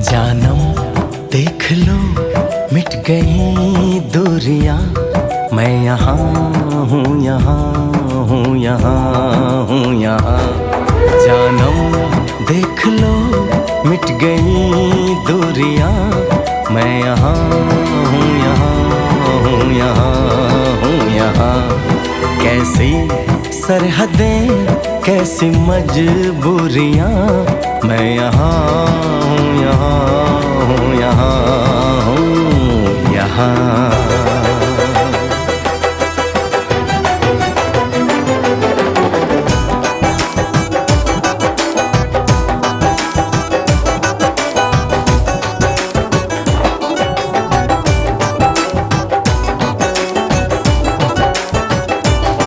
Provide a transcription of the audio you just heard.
जानम देख लो मिट गई दूरियां, मैं यहाँ हूँ, यहाँ हूँ, यहाँ हूँ, यहाँ। जानम देख लो मिट गई दूरियां, मैं यहाँ हूँ, यहाँ हूँ, यहाँ हूँ, यहाँ। कैसी सरहदें कैसी मजबूरियां, मैं यहाँ हूँ, यहाँ हूँ, यहाँ हूँ, यहाँ।